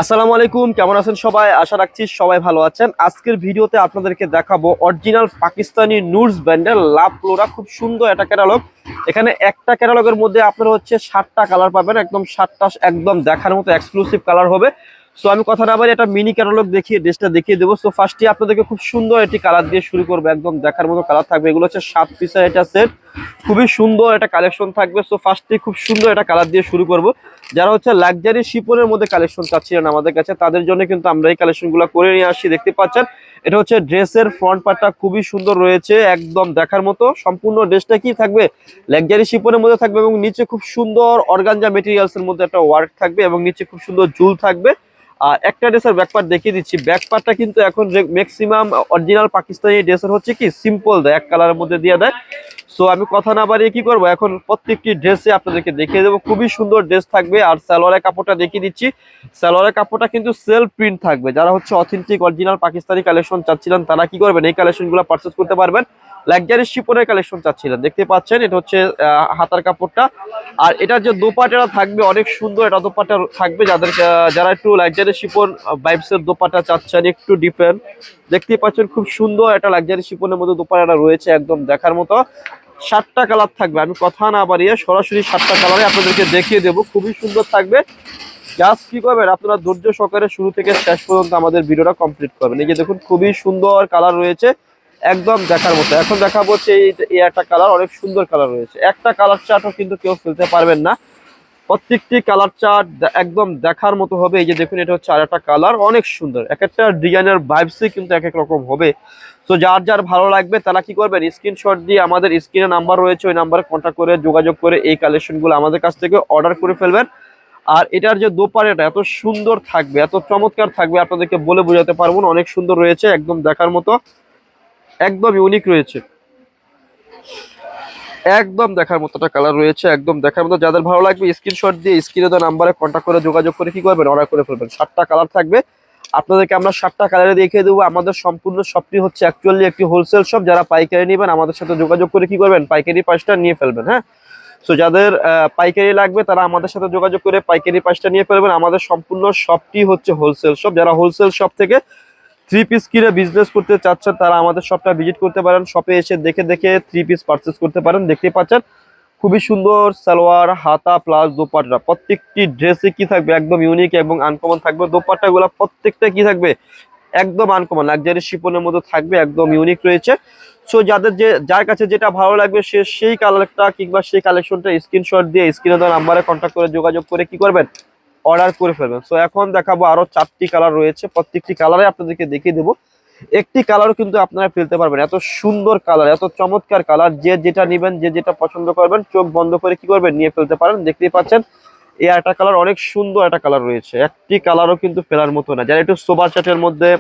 আসসালামু আলাইকুম, কেমন আছেন সবাই? আশা রাখছি সবাই ভালো আছেন। আজকের ভিডিওতে আপনাদেরকে দেখাবো অরিজিনাল পাকিস্তানি নুডস ব্র্যান্ডের লাভ ফ্লোরা। খুব সুন্দর একটা ক্যাটালগ। এখানে একটা ক্যাটালগের মধ্যে আপনারা হচ্ছে 7টা কালার পাবেন, একদম 7টা একদম দেখার মতো এক্সক্লুসিভ কালার হবে। সো আমি কথা না বলে একটা মিনি ক্যাটালগ দেখিয়ে ড্রেসটা দেখিয়ে দেবো। সো ফার্স্টে আপনাদেরকে খুব সুন্দর একটি কালার দিয়ে শুরু করবো, একদম দেখার মতো কালার থাকবে। এগুলো হচ্ছে 7 পিসের এটা সেট, খুবই সুন্দর একটা কালেকশন থাকবে। সো ফার্স্টে খুব সুন্দর একটা কালার দিয়ে শুরু করব। যারা হচ্ছে লাক্সারি শিপনের মধ্যে কালেকশন চাচ্ছিলেন আমাদের কাছে, তাদের জন্য কিন্তু আমরা এই কালেকশনগুলো করে নিয়ে আসছি। দেখতে পাচ্ছেন এটা হচ্ছে ড্রেসের ফ্রন্ট পার্টটা খুবই সুন্দর রয়েছে, একদম দেখার মতো। সম্পূর্ণ ড্রেসটা কি থাকবে, লাক্সারি শিপনের মধ্যে থাকবে এবং নিচে খুব সুন্দর অর্গানজা মেটেরিয়ালস এর মধ্যে একটা ওয়ার্ক থাকবে এবং নিচে খুব সুন্দর ঝুল থাকবে। আর একটা ড্রেসের ব্যাকপার্ট দেখিয়ে দিচ্ছি। ব্যাকপার্টটা কিন্তু এখন ম্যাক্সিমাম অরিজিনাল পাকিস্তানি ড্রেসের হচ্ছে কি সিম্পল দেয়, এক কালারের মধ্যে দিয়ে দেয়। সো আমি কথা না বাড়িয়ে কি করবো, এখন প্রত্যেকটি ড্রেসে আপনাদেরকে দেখিয়ে দেবো। খুবই সুন্দর ড্রেস থাকবে। আর সালোয়ারের কাপড়টা দেখিয়ে দিচ্ছি। সালোয়ারের কাপড়টা কিন্তু সেলফ প্রিন্ট থাকবে। যারা হচ্ছে অথেন্টিক অরিজিনাল পাকিস্তানি কালেকশন চাচ্ছিলেন, তারা কি করবেন, এই কালেকশনগুলো পারচেস করতে পারবেন। লাক্সারি শিপনের কালেকশন চাচ্ছিলেন, দেখতে পাচ্ছেন এটা হচ্ছে হাতার কাপড়টা। আর এটা যে দোপাট্টাটা থাকবে অনেক সুন্দর, এটা দোপাট্টা থাকবে যাদের যারা একটু লাক্সারি শিপন ভাইবসের দোপাট্টা চাচ্ছেন, একটু ডিফারেন্ট। দেখতে পাচ্ছেন খুব সুন্দর একটা লাক্সারি শিপনের মধ্যে দোপাট্টাটা রয়েছে, একদম দেখার মতো। 7টা কালার থাকবে। আমি কথা না বাড়িয়ে সরাসরি 7টা কালারে আপনাদেরকে দেখিয়ে দেবো, খুবই সুন্দর থাকবে। জাস্ট কি করবেন, আপনারা ধৈর্য সহকারে শুরু থেকে শেষ পর্যন্ত আমাদের ভিডিওটা কমপ্লিট করবেন। এই যে দেখুন, খুবই সুন্দর কালার রয়েছে, একদম দেখার মতো। এখন দেখাবো হচ্ছে এই একটা কালার, অনেক সুন্দর কালার রয়েছে। একটা কালার চার্টও কিন্তু কেউ ফেলতে পারবেন না। প্রত্যেকটি কালার চার্ট একদম দেখার মতো হবে। এই যে দেখুন, এটা হচ্ছে আর একটা কালার, অনেক সুন্দর। এক একটা ডিজাইনের ভাইবসই কিন্তু এক এক রকম হবে। তো যার যার ভালো লাগবে তারা কি করবেন, স্ক্রিনশট দিয়ে আমাদের স্ক্রিনে নাম্বার রয়েছে, ওই নাম্বারে কন্ট্যাক্ট করে যোগাযোগ করে এই কালেকশনগুলো আমাদের কাছ থেকে অর্ডার করে ফেলবেন। আর এটার যে দোপাট্টাটা এত সুন্দর থাকবে, এত চমৎকার থাকবে, আপনাদেরকে বলে বোঝাতে পারবো না। অনেক সুন্দর রয়েছে, একদম দেখার মতো, একদম ইউনিক রয়েছে, একদম দেখার মতো একটা কালার রয়েছে, একদম দেখার মতো। যাদের ভালো লাগবে স্ক্রিনশট দিয়ে স্ক্রিনে দেওয়া নাম্বারে কন্ট্যাক্ট করে যোগাযোগ করে কি করবেন, অর্ডার করে ফেলবেন। 7টা কালার থাকবে, আপনাদেরকে আমরা 7টা কালারে দেখিয়ে দেবো। আমাদের সম্পূর্ণ শপটি হচ্ছে অ্যাকচুয়ালি একটি হোলসেল শপ। যারা পাইকারি নেবেন আমাদের সাথে যোগাযোগ করে কি করবেন, পাইকারি প্রাইসটা নিয়ে ফেলবেন। হ্যাঁ, সো যাদের পাইকারি লাগবে তারা আমাদের সাথে যোগাযোগ করে পাইকারি প্রাইসটা নিয়ে ফেলবেন। আমাদের সম্পূর্ণ শপটি হচ্ছে হোলসেল শপ। যারা হোলসেল শপ থেকে 3 পিস কিনে বিজনেস করতে চাচ্ছেন, তারা আমাদের শপটা ভিজিট করতে পারেন। শপে এসে দেখে দেখে 3 পিস পারচেস করতে পারেন। দেখতে পাচ্ছেন খুবই সুন্দর সালোয়ার, হাতা প্লাস দোপাট্টা। প্রত্যেকটি ড্রেসে কি থাকবে, একদম ইউনিক এবং আনকমন থাকবে। দোপাট্টাগুলো প্রত্যেকটা কি থাকবে, একদম আনকমন লাক্সারি শিপনের মধ্যে থাকবে, একদম ইউনিক রয়েছে। সো যাদের যার কাছে যেটা ভালো লাগবে সে সেই কালারটা কিংবা সেই কালেকশনটা স্ক্রিনশট দিয়ে স্ক্রিনে দেওয়া নাম্বারে কন্ট্যাক্ট করে যোগাযোগ করে কি করবেন, অর্ডার করে ফেলবেন। সো এখন দেখাবো আরো 4টি কালার রয়েছে, প্রত্যেকটি কালারে আপনাদেরকে দেখিয়ে দেবো। একটি কালারও কিন্তু আপনারা ফেলতে পারবেন, এত সুন্দর কালার, এত চমৎকার কালার। যে যেটা নেবেন, যে যেটা পছন্দ করবেন, চোখ বন্ধ করে কি করবেন, নিয়ে ফেলতে পারেন। দেখতেই পাচ্ছেন এই একটা কালার, অনেক সুন্দর একটা কালার রয়েছে। একটি কালারও কিন্তু ফেলার মতো না। যারা একটু সোবার চার্টের মধ্যে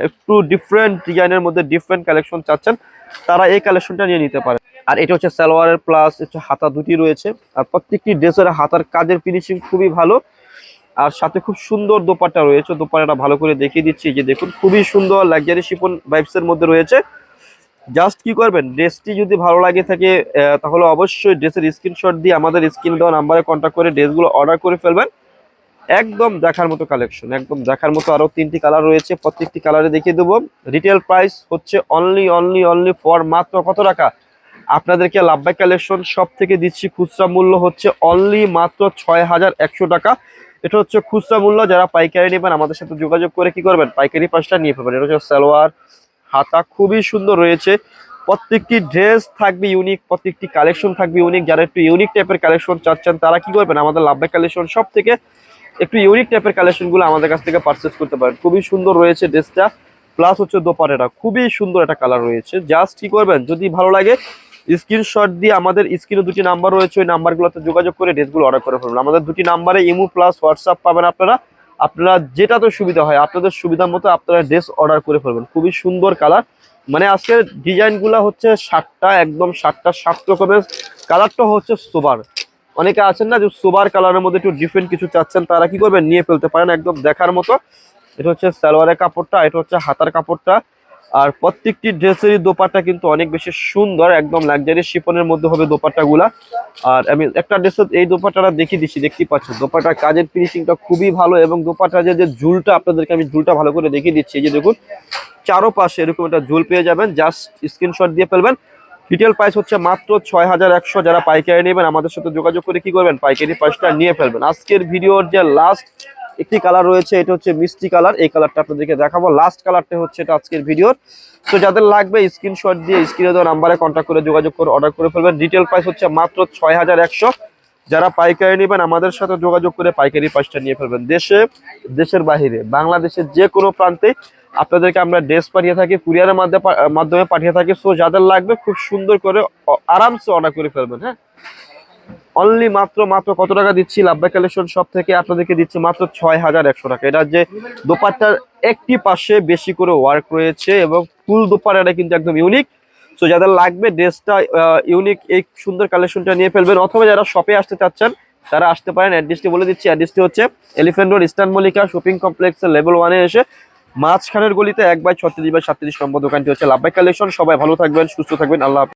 একটু ডিফারেন্ট ডিজাইনের মধ্যে ডিফারেন্ট কালেকশন চাচ্ছেন, তারা এই কালেকশনটা নিয়ে নিতে পারে। আর এটা হচ্ছে সালোয়ারের প্লাস হচ্ছে হাতা দুটি রয়েছে। আর প্রত্যেকটি ড্রেসের হাতার কাজের ফিনিশিং খুবই ভালো। আর সাথে খুব সুন্দর দোপাট্টা রয়েছে। দোপাট্টাটা ভালো করে দেখিয়ে দিচ্ছি। যে দেখুন, খুবই সুন্দর লাক্সারি শিফন ভাইবস এর মধ্যে রয়েছে। জাস্ট কি করবেন, ড্রেসটি যদি ভালো লাগে থাকে তাহলে অবশ্যই ড্রেসের স্ক্রিনশট দিয়ে আমাদের স্ক্রিনে দেওয়া নাম্বারে কন্ট্যাক্ট করে ড্রেসগুলো অর্ডার করে ফেলবেন। একদম দেখার মতো কালেকশন, একদম দেখার মতো। আরো 3টি কালার রয়েছে, প্রত্যেকটি কালারে দেখিয়ে দেবো। রিটেল প্রাইস হচ্ছে অনলি অনলি অনলি ফর মাত্র কত টাকা, আপনাদেরকে লাভবাই কালেকশন সব থেকে দিচ্ছি খুচরা মূল্য হচ্ছে অনলি মাত্র 6100 টাকা। এটা হচ্ছে খুচরা মূল্য। যারা পাইকারি নেবেন আমাদের সাথে যোগাযোগ করে কি করবেন, পাইকারি পাঁচটা নিয়ে ফেলবেন। এটা হচ্ছে সালোয়ার, হাতা খুবই সুন্দর রয়েছে। প্রত্যেকটি ড্রেস থাকবে ইউনিক, প্রত্যেকটি কালেকশন থাকবে ইউনিক। যারা একটু ইউনিক টাইপের কালেকশন চাচ্ছেন তারা কি করবেন, আমাদের লাভবাই কালেকশন সব থেকে একটু ইউনিক টাইপের কালেকশনগুলো আমাদের কাছ থেকে পারচেস করতে পারেন। খুবই সুন্দর রয়েছে ড্রেসটা, প্লাস হচ্ছে দোপাট্টাটা খুবই সুন্দর একটা কালার রয়েছে। জাস্ট কি করবেন, যদি ভালো লাগে স্ক্রিনশট দিয়ে আমাদের স্ক্রিনে 2টি নাম্বার রয়েছে, ওই নাম্বারগুলোতে যোগাযোগ করে ড্রেসগুলো অর্ডার করে ফেলবেন। আমাদের 2টি নাম্বারে ইমো প্লাস হোয়াটসঅ্যাপ পাবেন আপনারা। আপনারা যেটাতে সুবিধা হয়, আপনাদের সুবিধা মতো আপনারা ড্রেস অর্ডার করে ফেলবেন। খুবই সুন্দর কালার, মানে আজকের ডিজাইনগুলো হচ্ছে 7টা, একদম 7টা 7 রকমের। কালারটা হচ্ছে সোবার। অনেকে আছেন না যে সোবার কালারের মধ্যে একটু ডিফারেন্ট কিছু চাচ্ছেন, তারা কি করবেন, নিয়ে ফেলতে পারেন। একদম দেখার মতো। এটা হচ্ছে সালোয়ারের কাপড়টা, এটা হচ্ছে হাতার কাপড়টা। আর প্রত্যেকটি ড্রেসেরই দোপাট্টা কিন্তু অনেক বেশি সুন্দর, একদম লাক্সারি শিফনের মধ্যে হবে দোপাট্টাগুলা। আর আমি একটা ড্রেসের এই দোপাট্টাটা দেখিয়ে দিচ্ছি, দেখতেই পাচ্ছেন দোপাট্টার কাজের ফিনিশিংটা খুবই ভালো, এবং দোপাট্টার যে ঝুলটা আপনাদেরকে আমি ঝুলটা ভালো করে দেখিয়ে দিচ্ছি। এই যে দেখুন চারোপাশে এরকম একটা ঝুল পেয়ে যাবেন, জাস্ট স্ক্রিনশট দিয়ে ফেলবেন। রিটেল প্রাইস হচ্ছে মাত্র 6100। যারা পাইকারি নেবেন আমাদের সাথে যোগাযোগ করে কি করবেন, পাইকারি প্রাইসটা নিয়ে ফেলবেন। আজকের ভিডিওর যে লাস্ট একটি কালার রয়েছে, এটা হচ্ছে মিষ্টি কালার, এই কালারটা আপনাদেরকে দেখাবো। লাস্ট কালারটা হচ্ছে এটা আজকের ভিডিওর। তো যাদের লাগবে স্ক্রিনশট দিয়ে স্ক্রিনে দেওয়া নাম্বারে কন্ট্যাক্ট করে যোগাযোগ করে অর্ডার করে ফেলবেন। রিটেল প্রাইস হচ্ছে মাত্র 6100। যারা পাইকারি নেবেন আমাদের সাথে যোগাযোগ করে পাইকারি প্রাইসটা নিয়ে ফেলবেন। দেশের বাহিরে বাংলাদেশের যে কোনো প্রান্তে আপনাদেরকে আমরা ড্রেস পাঠিয়ে থাকি, কুরিয়ারের মাধ্যমে পাঠিয়ে থাকি। সো যাদের লাগবে খুব সুন্দর করে আরামসে অর্ডার করে ফেলবেন। হ্যাঁ, অনলি মাত্র মাত্র কত টাকা দিচ্ছি লাভবাই কালেকশন শপ থেকে আপনাদেরকে দিচ্ছি মাত্র 6100 টাকা। এটা যে দোপাট্টার একটি পাশে বেশি করে ওয়ার্ক রয়েছে এবং ফুল দোপাট্টাটা কিন্তু একদম ইউনিক। সো যাদের লাগবে ড্রেসটা ইউনিক, এই সুন্দর কালেকশনটা নিয়ে ফেলবেন। অথবা যারা শপে আসতে চাচ্ছেন তারা আসতে পারেন। অ্যাড্রেসটি বলে দিচ্ছি, অ্যাড্রেসটি হচ্ছে elephant road eastern Mallika shopping কমপ্লেক্সের লেভেল 1-এ এসে মাঝখানের গলিতে 1/36/37 নম্বর দোকানটি হচ্ছে লাভবাই কালেকশন। সবাই ভালো থাকবেন, সুস্থ থাকবেন, আল্লাহ হাফেজ।